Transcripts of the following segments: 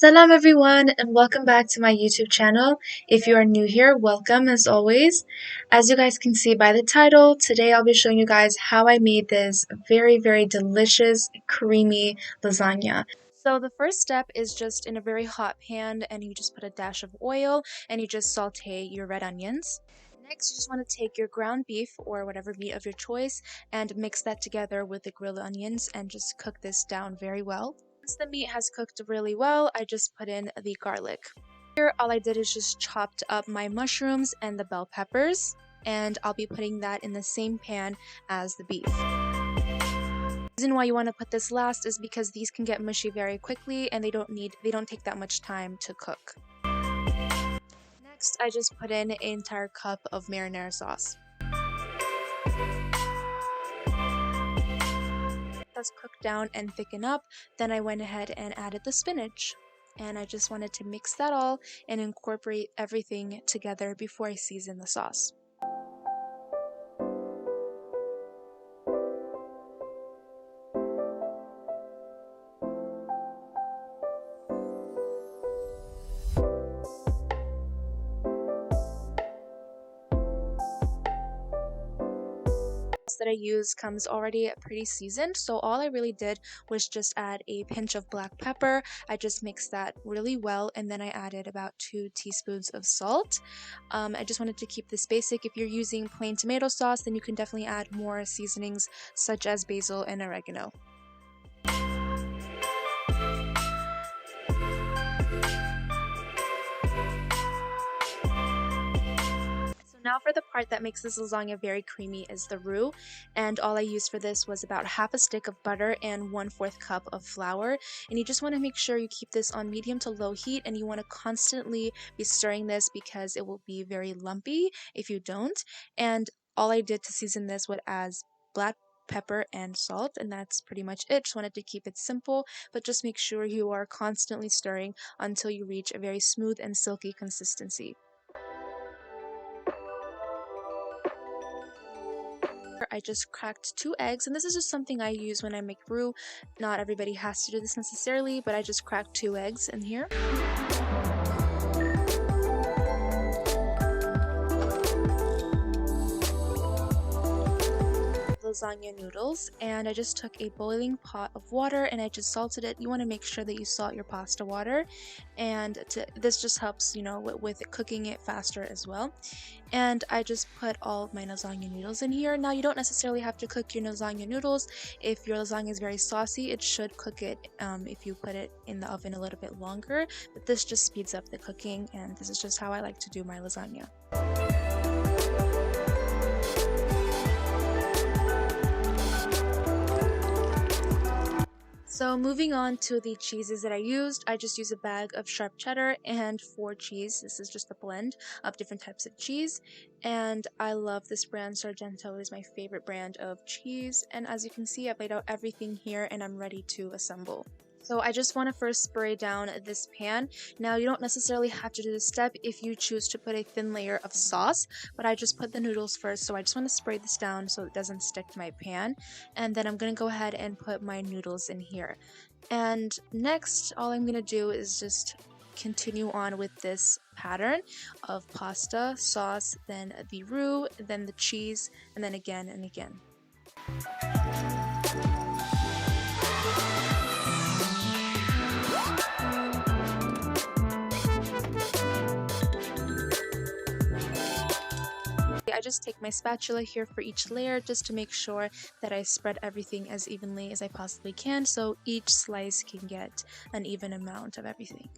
Salam everyone and welcome back to my YouTube channel. If you are new here, welcome as always. As you guys can see by the title, today I'll be showing you guys how I made this very delicious creamy lasagna. So the first step is just in a very hot pan and you just put a dash of oil and you just saute your red onions. Next, you just want to take your ground beef or whatever meat of your choice and mix that together with the grilled onions and just cook this down very well. Once the meat has cooked really well, I just put in the garlic. Here, all I did is just chopped up my mushrooms and the bell peppers, and I'll be putting that in the same pan as the beef. The reason why you want to put this last is because these can get mushy very quickly and they don't take that much time to cook. Next, I just put in an entire cup of marinara sauce. Cook down and thicken up, then I went ahead and added the spinach, and I just wanted to mix that all and incorporate everything together before I season the sauce. That I use comes already pretty seasoned, so all I really did was just add a pinch of black pepper. I just mixed that really well, and then I added about 2 teaspoons of salt. I just wanted to keep this basic. If you're using plain tomato sauce, then you can definitely add more seasonings such as basil and oregano. Now for the part that makes this lasagna very creamy is the roux, and all I used for this was about half a stick of butter and 1/4 cup of flour. And you just want to make sure you keep this on medium to low heat, and you want to constantly be stirring this because it will be very lumpy if you don't. And all I did to season this was as black pepper and salt, and that's pretty much it. Just wanted to keep it simple, but just make sure you are constantly stirring until you reach a very smooth and silky consistency. I just cracked 2 eggs, and this is just something I use when I make roux. Not everybody has to do this necessarily, but I just cracked 2 eggs in here. Lasagna noodles, and I just took a boiling pot of water and I just salted it. You want to make sure that you salt your pasta water, and this just helps, with cooking it faster as well. And I just put all of my lasagna noodles in here. Now, you don't necessarily have to cook your lasagna noodles. If your lasagna is very saucy, it should cook it if you put it in the oven a little bit longer, but this just speeds up the cooking, and this is just how I like to do my lasagna. So moving on to the cheeses that I used, I just used a bag of sharp cheddar and 4 cheese. This is just a blend of different types of cheese, and I love this brand. Sargento is my favorite brand of cheese, and as you can see, I've laid out everything here and I'm ready to assemble. So I just want to first spray down this pan. Now, you don't necessarily have to do this step if you choose to put a thin layer of sauce, but I just put the noodles first, so I just want to spray this down so it doesn't stick to my pan. And then I'm going to go ahead and put my noodles in here. And next, all I'm going to do is just continue on with this pattern of pasta, sauce, then the roux, then the cheese, and then again and again. I just take my spatula here for each layer just to make sure that I spread everything as evenly as I possibly can, so each slice can get an even amount of everything.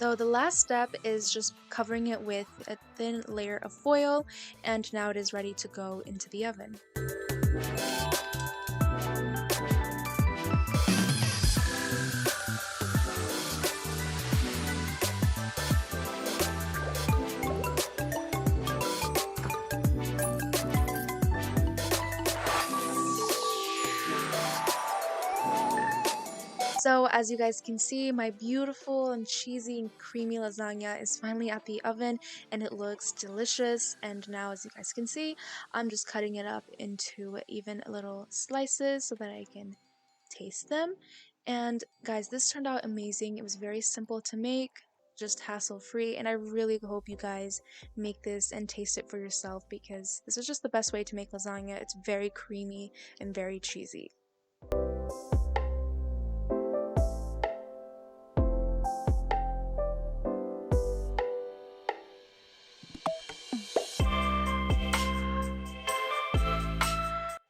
So the last step is just covering it with a thin layer of foil, and now it is ready to go into the oven. So as you guys can see, my beautiful and cheesy and creamy lasagna is finally at the oven and it looks delicious. And now as you guys can see, I'm just cutting it up into even little slices so that I can taste them. And guys, this turned out amazing. It was very simple to make, just hassle-free, and I really hope you guys make this and taste it for yourself because this is just the best way to make lasagna. It's very creamy and very cheesy.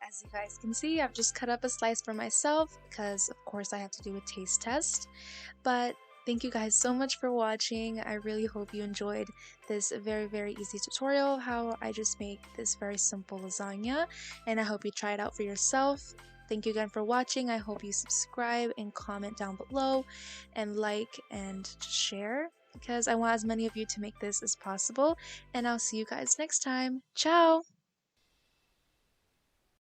As you guys can see, I've just cut up a slice for myself because of course I have to do a taste test. But thank you guys so much for watching. I really hope you enjoyed this very easy tutorial how I just make this very simple lasagna, and I hope you try it out for yourself. Thank you again for watching. I hope you subscribe and comment down below and like and share because I want as many of you to make this as possible, and I'll see you guys next time. Ciao!